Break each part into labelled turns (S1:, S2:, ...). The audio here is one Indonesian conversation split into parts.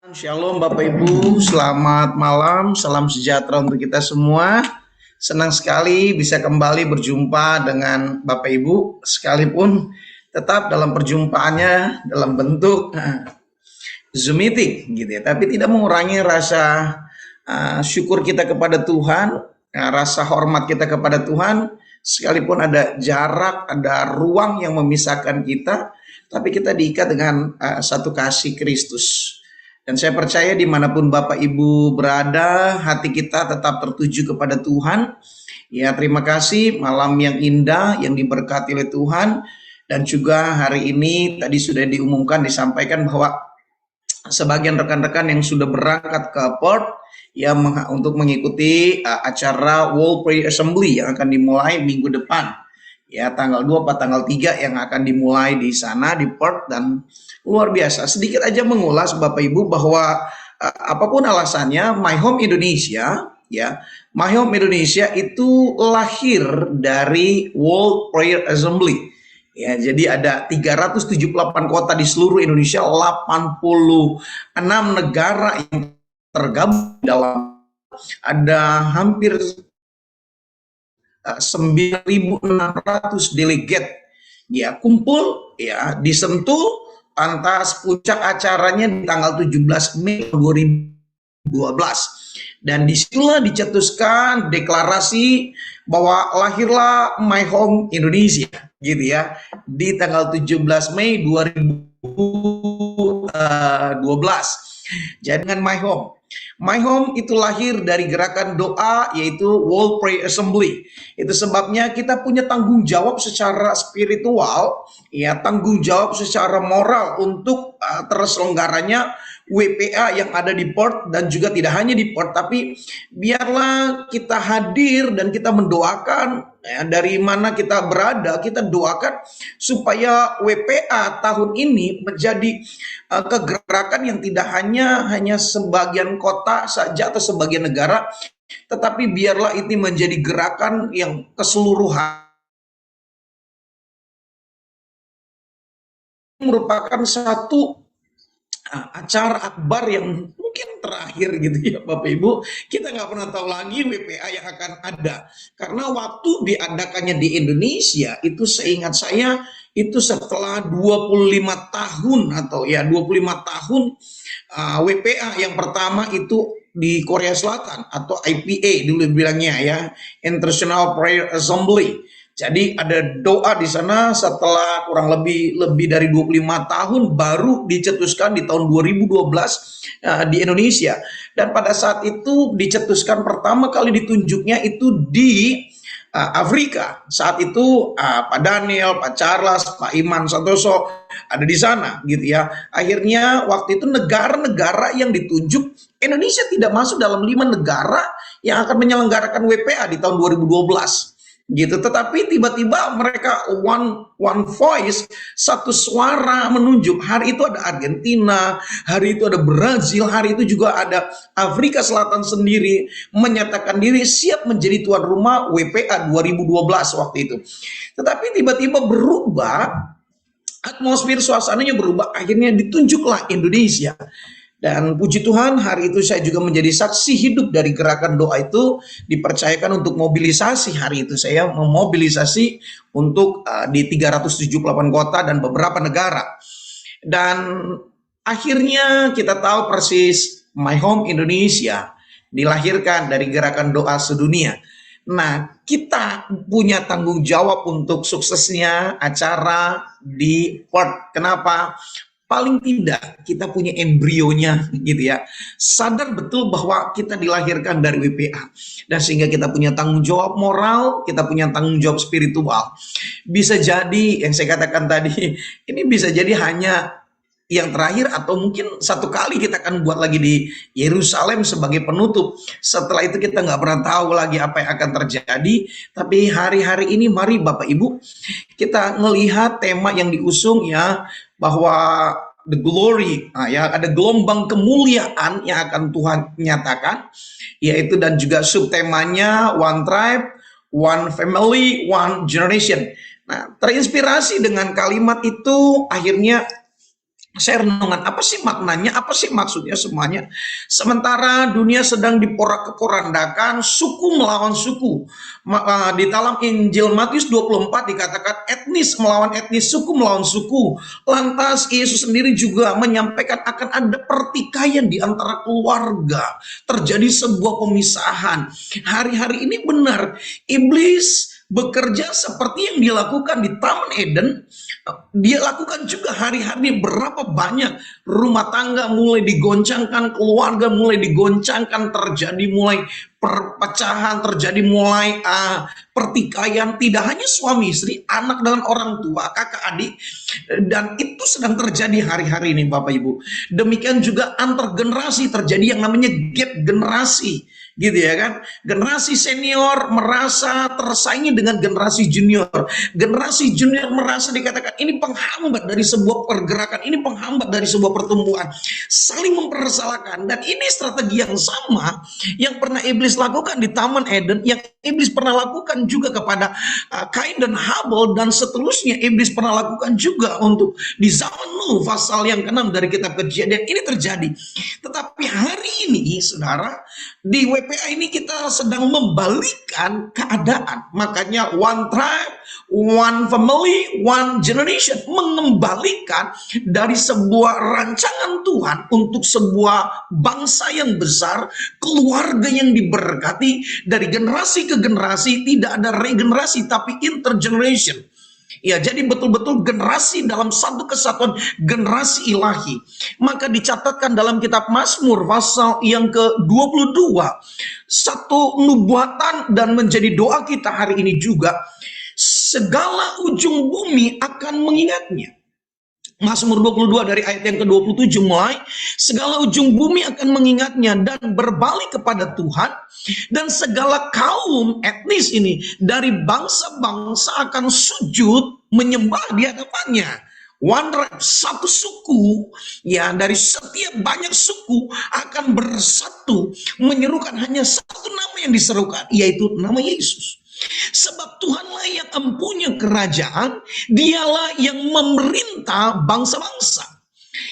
S1: Shalom Bapak Ibu, selamat malam, salam sejahtera untuk kita semua. Senang sekali bisa kembali berjumpa dengan Bapak Ibu, sekalipun tetap dalam perjumpaannya dalam bentuk Zoom meeting gitu ya, tapi tidak mengurangi rasa syukur kita kepada Tuhan, rasa hormat kita kepada Tuhan, sekalipun ada jarak, ada ruang yang memisahkan kita, tapi kita diikat dengan satu kasih Kristus. Dan saya percaya dimanapun Bapak Ibu berada, hati kita tetap tertuju kepada Tuhan. Ya, terima kasih malam yang indah yang diberkati oleh Tuhan. Dan juga hari ini tadi sudah diumumkan, disampaikan bahwa sebagian rekan-rekan yang sudah berangkat ke port ya untuk mengikuti acara World Prayer Assembly yang akan dimulai minggu depan. Ya, tanggal 2 atau tanggal 3 yang akan dimulai di sana di port. Dan luar biasa, sedikit aja mengulas Bapak Ibu bahwa apapun alasannya My Home Indonesia ya, My Home Indonesia itu lahir dari World Prayer Assembly. Ya, jadi ada 378 kota di seluruh Indonesia, 86 negara yang tergabung dalam, ada hampir 9.600 delegate ya kumpul ya di Sentul. Lantas puncak acaranya di tanggal 17 Mei 2012 dan disitulah dicetuskan deklarasi bahwa lahirlah My Home Indonesia gitu ya di tanggal 17 Mei 2012. Jadi dengan My Home itu lahir dari gerakan doa yaitu World Prayer Assembly. Itu sebabnya kita punya tanggung jawab secara spiritual, ya tanggung jawab secara moral untuk terselenggaranya WPA yang ada di port, dan juga tidak hanya di port, tapi biarlah kita hadir dan kita mendoakan ya, dari mana kita berada, kita doakan supaya WPA tahun ini menjadi kegerakan yang tidak hanya sebagian kota saja atau sebagian negara, tetapi biarlah ini menjadi gerakan yang keseluruhan, merupakan satu acara akbar yang mungkin terakhir gitu ya Bapak Ibu. Kita nggak pernah tahu lagi WPA yang akan ada, karena waktu diadakannya di Indonesia itu seingat saya itu setelah 25 tahun atau ya 25 tahun WPA yang pertama itu di Korea Selatan atau IPA dulu bilangnya ya, International Prayer Assembly. Jadi ada doa di sana setelah kurang lebih dari 25 tahun baru dicetuskan di tahun 2012 di Indonesia. Dan pada saat itu dicetuskan pertama kali ditunjuknya itu di Afrika. Saat itu Pak Daniel, Pak Charles, Pak Iman Santoso ada di sana gitu ya. Akhirnya waktu itu negara-negara yang ditunjuk, Indonesia tidak masuk dalam 5 negara yang akan menyelenggarakan WPA di tahun 2012 gitu. Tetapi tiba-tiba mereka one voice, satu suara menunjuk. Hari itu ada Argentina, hari itu ada Brazil, hari itu juga ada Afrika Selatan sendiri menyatakan diri siap menjadi tuan rumah WPA 2012 waktu itu. Tetapi tiba-tiba berubah, atmosfer suasananya berubah, akhirnya ditunjuklah Indonesia. Dan puji Tuhan hari itu saya juga menjadi saksi hidup dari gerakan doa itu, dipercayakan untuk mobilisasi. Hari itu saya memobilisasi untuk di 378 kota dan beberapa negara. Dan akhirnya kita tahu persis My Home Indonesia dilahirkan dari gerakan doa sedunia. Nah, kita punya tanggung jawab untuk suksesnya acara di port. Kenapa? Paling tidak kita punya embrionya gitu ya, sadar betul bahwa kita dilahirkan dari WPA, dan sehingga kita punya tanggung jawab moral, kita punya tanggung jawab spiritual. Bisa jadi yang saya katakan tadi, ini bisa jadi hanya yang terakhir, atau mungkin satu kali kita akan buat lagi di Yerusalem sebagai penutup. Setelah itu kita nggak pernah tahu lagi apa yang akan terjadi. Tapi hari-hari ini mari Bapak Ibu kita melihat tema yang diusung ya, bahwa the glory, ya ada gelombang kemuliaan yang akan Tuhan nyatakan, yaitu, dan juga subtemanya one tribe, one family, one generation. Nah, terinspirasi dengan kalimat itu, akhirnya Saya renungan, apa sih maknanya, apa sih maksudnya semuanya. Sementara dunia sedang diporak-porandakan, suku melawan suku. Di dalam Injil Matius 24 dikatakan etnis melawan etnis, suku melawan suku. Lantas Yesus sendiri juga menyampaikan akan ada pertikaian di antara keluarga. Terjadi sebuah pemisahan. Hari-hari ini benar, iblis bekerja seperti yang dilakukan di Taman Eden. Dia lakukan juga hari-hari, berapa banyak rumah tangga mulai digoncangkan, keluarga mulai digoncangkan, terjadi mulai perpecahan, terjadi mulai pertikaian, tidak hanya suami istri, anak dengan orang tua, kakak adik, dan itu sedang terjadi hari-hari ini Bapak Ibu. Demikian juga antar generasi terjadi yang namanya gap generasi, gitu ya kan. Generasi senior merasa tersaingi dengan generasi junior. Generasi junior merasa dikatakan ini penghambat dari sebuah pergerakan, ini penghambat dari sebuah pertumbuhan. Saling mempersalahkan, dan ini strategi yang sama yang pernah iblis lakukan di Taman Eden, yang iblis pernah lakukan juga kepada Kain dan Habel, dan seterusnya iblis pernah lakukan juga untuk di zaman Nuh pasal yang ke-6 dari kitab Kejadian. Ini terjadi. Tetapi hari ini saudara, di WPA ini kita sedang membalikkan keadaan. Makanya one tribe, one family, one generation, mengembalikan dari sebuah rancangan Tuhan untuk sebuah bangsa yang besar, keluarga yang diberkati, dari generasi ke generasi, tidak ada regenerasi tapi intergeneration. Ya, jadi betul-betul generasi dalam satu kesatuan, generasi ilahi. Maka dicatatkan dalam kitab Mazmur pasal yang ke-22, satu nubuatan dan menjadi doa kita hari ini juga, segala ujung bumi akan mengingatnya. Mazmur 22 dari ayat yang ke-27 mulai, segala ujung bumi akan mengingatnya dan berbalik kepada Tuhan, dan segala kaum etnis ini dari bangsa-bangsa akan sujud menyembah di hadapannya. One tribe, satu suku, ya, dari setiap banyak suku akan bersatu menyerukan hanya satu nama yang diserukan, yaitu nama Yesus. Sebab Tuhanlah yang empunya kerajaan, dialah yang memerintah bangsa-bangsa.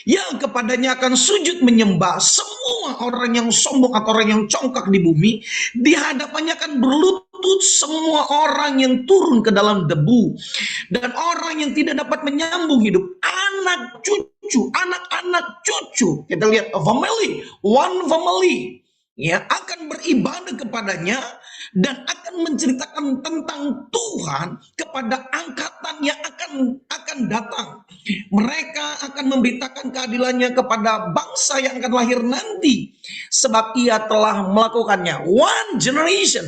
S1: Yang kepadanya akan sujud menyembah semua orang yang sombong atau orang yang congkak di bumi. Di hadapannya akan berlutut semua orang yang turun ke dalam debu. Dan orang yang tidak dapat menyambung hidup, anak cucu, anak-anak cucu. Kita lihat a family, one family, ya, akan beribadah kepadanya dan akan menceritakan tentang Tuhan kepada angkatan yang akan datang. Mereka akan memberitakan keadilannya kepada bangsa yang akan lahir nanti, sebab ia telah melakukannya. One generation,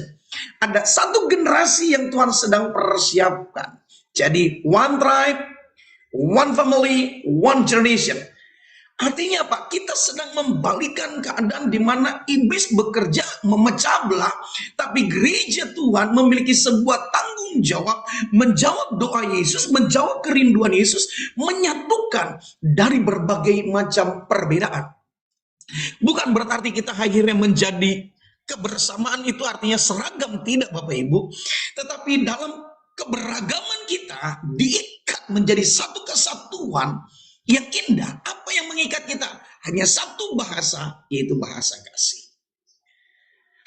S1: ada satu generasi yang Tuhan sedang persiapkan. Jadi one tribe, one family, one generation. Artinya apa? Kita sedang membalikan keadaan di mana iblis bekerja memecah belah, tapi gereja Tuhan memiliki sebuah tanggung jawab, menjawab doa Yesus, menjawab kerinduan Yesus, menyatukan dari berbagai macam perbedaan. Bukan berarti kita akhirnya menjadi kebersamaan itu artinya seragam, tidak Bapak Ibu. Tetapi dalam keberagaman kita diikat menjadi satu kesatuan yang indah. Apa yang mengikat kita? Hanya satu bahasa, yaitu bahasa kasih.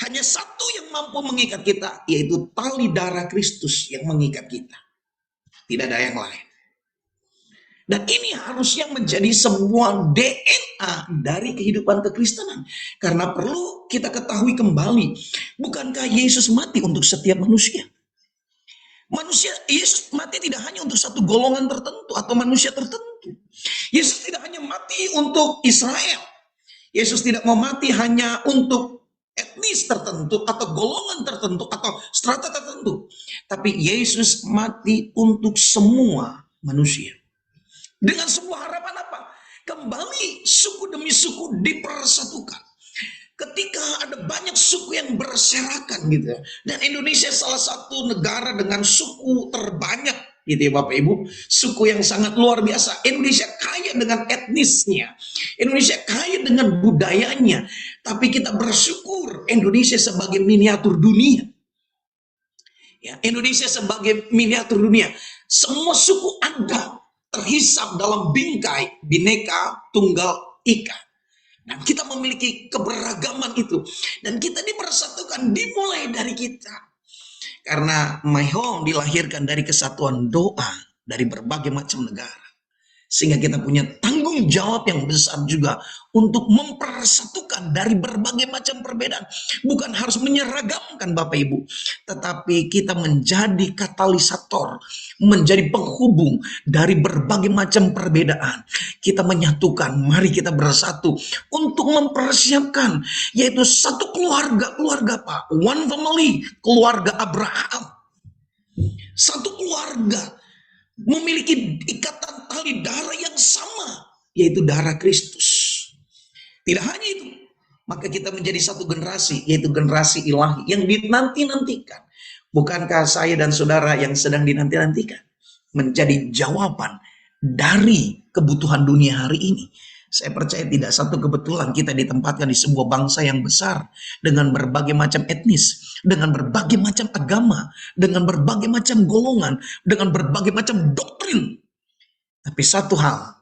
S1: Hanya satu yang mampu mengikat kita, yaitu tali darah Kristus yang mengikat kita. Tidak ada yang lain. Dan ini harusnya menjadi sebuah DNA dari kehidupan kekristenan. Karena perlu kita ketahui kembali, bukankah Yesus mati untuk setiap manusia? Manusia, Yesus mati tidak hanya untuk satu golongan tertentu atau manusia tertentu. Yesus tidak hanya mati untuk Israel. Yesus tidak mau mati hanya untuk etnis tertentu atau golongan tertentu atau strata tertentu. Tapi Yesus mati untuk semua manusia. Dengan sebuah harapan apa? Kembali suku demi suku dipersatukan. Ketika ada banyak suku yang berserakan gitu ya. Dan Indonesia salah satu negara dengan suku terbanyak gitu ya Bapak Ibu. Suku yang sangat luar biasa. Indonesia kaya dengan etnisnya. Indonesia kaya dengan budayanya. Tapi kita bersyukur Indonesia sebagai miniatur dunia. Ya, Indonesia sebagai miniatur dunia. Semua suku ada. terhisap dalam bingkai Bhinneka Tunggal Ika. Dan kita memiliki keberagaman itu. Dan kita dipersatukan dimulai dari kita. Karena My Home dilahirkan dari kesatuan doa dari berbagai macam negara. Sehingga kita punya tanggung jawab yang besar juga untuk mempersatukan dari berbagai macam perbedaan. Bukan harus menyeragamkan Bapak Ibu, tetapi kita menjadi katalisator, menjadi penghubung dari berbagai macam perbedaan. Kita menyatukan, mari kita bersatu untuk mempersiapkan, yaitu satu keluarga apa? One family, keluarga Abraham. Satu keluarga memiliki ikatan tali darah yang sama, yaitu darah Kristus. Tidak hanya itu, maka kita menjadi satu generasi, yaitu generasi ilahi yang dinanti-nantikan. Bukankah saya dan saudara yang sedang dinanti-nantikan menjadi jawaban dari kebutuhan dunia hari ini? Saya percaya tidak satu kebetulan kita ditempatkan di sebuah bangsa yang besar dengan berbagai macam etnis, dengan berbagai macam agama, dengan berbagai macam golongan, dengan berbagai macam doktrin. Tapi satu hal,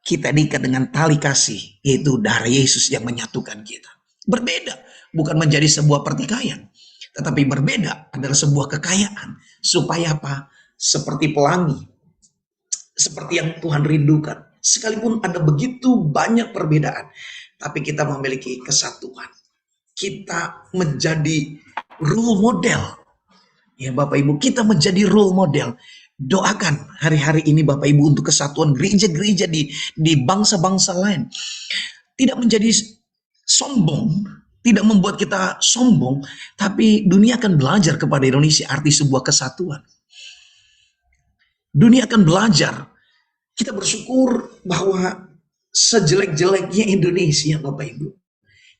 S1: kita diikat dengan tali kasih, yaitu darah Yesus yang menyatukan kita. Berbeda, bukan menjadi sebuah pertikaian, tetapi berbeda adalah sebuah kekayaan. Supaya apa? Seperti pelangi, seperti yang Tuhan rindukan. Sekalipun ada begitu banyak perbedaan, tapi kita memiliki kesatuan. Kita menjadi role model. Ya Bapak Ibu, kita menjadi role model. Doakan hari-hari ini Bapak Ibu untuk kesatuan gereja-gereja di bangsa-bangsa lain. Tidak menjadi sombong, tidak membuat kita sombong, tapi dunia akan belajar kepada Indonesia arti sebuah kesatuan. Dunia akan belajar. Kita bersyukur bahwa sejelek-jeleknya Indonesia, Bapak Ibu,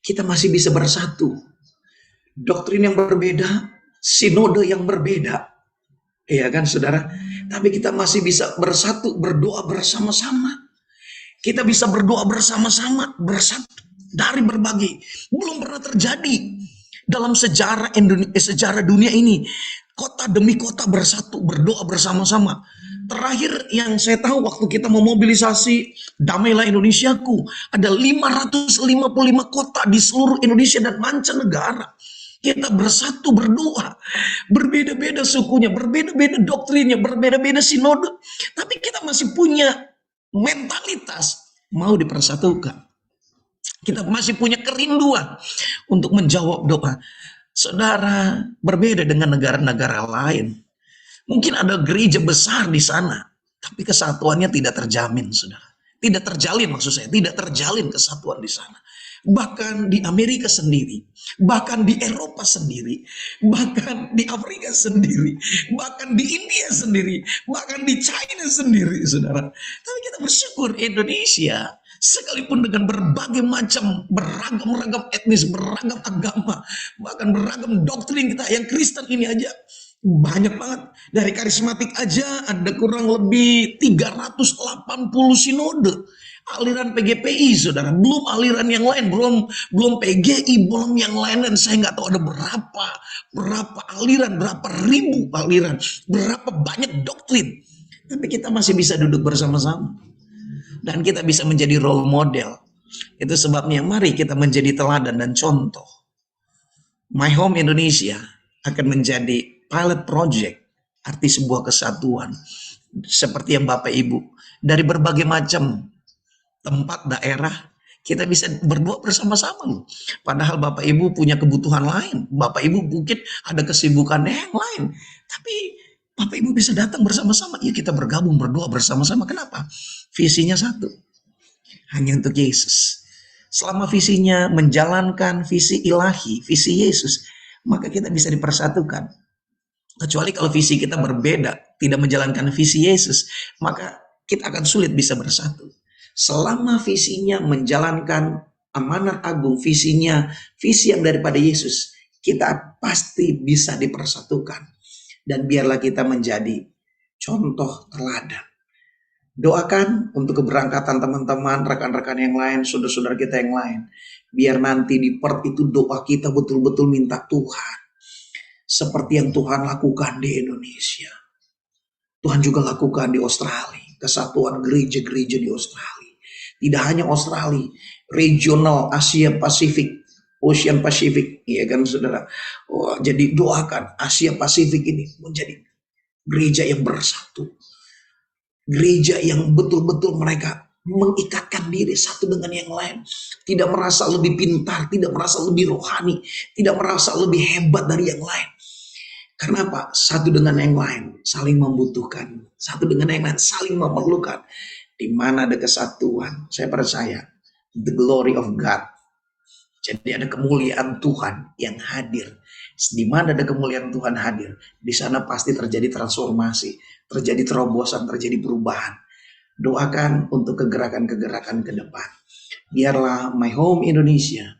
S1: kita masih bisa bersatu. Doktrin yang berbeda, sinode yang berbeda, ya kan saudara? Tapi kita masih bisa bersatu, berdoa bersama-sama. Kita bisa berdoa bersama-sama, bersatu dari berbagai. Belum pernah terjadi dalam sejarah sejarah dunia ini. Kota demi kota bersatu, berdoa bersama-sama. Terakhir yang saya tahu waktu kita memobilisasi Damailah Indonesiaku, ada 555 kota di seluruh Indonesia dan mancanegara. Kita bersatu berdoa, berbeda-beda sukunya, berbeda-beda doktrinnya, berbeda-beda sinode, tapi kita masih punya mentalitas mau dipersatukan. Kita masih punya kerinduan untuk menjawab doa. Saudara, berbeda dengan negara-negara lain. Mungkin ada gereja besar di sana, tapi kesatuannya tidak terjamin, saudara. Tidak terjalin, maksud saya, tidak terjalin kesatuan di sana. Bahkan di Amerika sendiri, bahkan di Eropa sendiri, bahkan di Afrika sendiri, bahkan di India sendiri, bahkan di China sendiri, saudara. Tapi kita bersyukur Indonesia, sekalipun dengan berbagai macam, beragam-ragam etnis, beragam agama, bahkan beragam doktrin kita yang Kristen ini aja, banyak banget. Dari karismatik aja ada kurang lebih 380 sinode. Aliran PGPI, saudara, belum aliran yang lain, belum PGI, belum yang lain, dan saya nggak tahu ada berapa aliran, berapa ribu aliran, berapa banyak doktrin. Tapi kita masih bisa duduk bersama-sama dan kita bisa menjadi role model. Itu sebabnya mari kita menjadi teladan dan contoh. My Home Indonesia akan menjadi pilot project, arti sebuah kesatuan, seperti yang Bapak Ibu dari berbagai macam tempat daerah kita bisa berdoa bersama-sama. Padahal Bapak Ibu punya kebutuhan lain, Bapak Ibu mungkin ada kesibukan yang lain, tapi Bapak Ibu bisa datang bersama-sama. Ya, kita bergabung berdoa bersama-sama. Kenapa? Visinya satu, hanya untuk Yesus. Selama visinya menjalankan visi ilahi, visi Yesus, maka kita bisa dipersatukan. Kecuali kalau visi kita berbeda, tidak menjalankan visi Yesus, maka kita akan sulit bisa bersatu. Selama visinya menjalankan amanat agung, visinya visi yang daripada Yesus, kita pasti bisa dipersatukan. Dan biarlah kita menjadi contoh teladan. Doakan untuk keberangkatan teman-teman, rekan-rekan yang lain, saudara-saudara kita yang lain. Biar nanti di part itu doa kita betul-betul minta Tuhan. Seperti yang Tuhan lakukan di Indonesia. Tuhan juga lakukan di Australia. kesatuan gereja-gereja di Australia. Tidak hanya Australia, regional Asia Pasifik, Ocean Pacific, ya kan saudara. Oh, jadi doakan Asia Pasifik ini menjadi gereja yang bersatu. Gereja yang betul-betul mereka mengikatkan diri satu dengan yang lain. Tidak merasa lebih pintar, tidak merasa lebih rohani, tidak merasa lebih hebat dari yang lain. Karena apa? Satu dengan yang lain saling membutuhkan. Satu dengan yang lain saling memerlukan. Di mana ada kesatuan, saya percaya the glory of God. Jadi ada kemuliaan Tuhan yang hadir. Di mana ada kemuliaan Tuhan hadir, di sana pasti terjadi transformasi, terjadi terobosan, terjadi perubahan. Doakan untuk kegerakan-kegerakan ke depan. Biarlah My Home Indonesia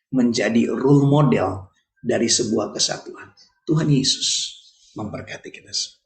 S1: menjadi role model dari sebuah kesatuan. Tuhan Yesus memberkati kita semua.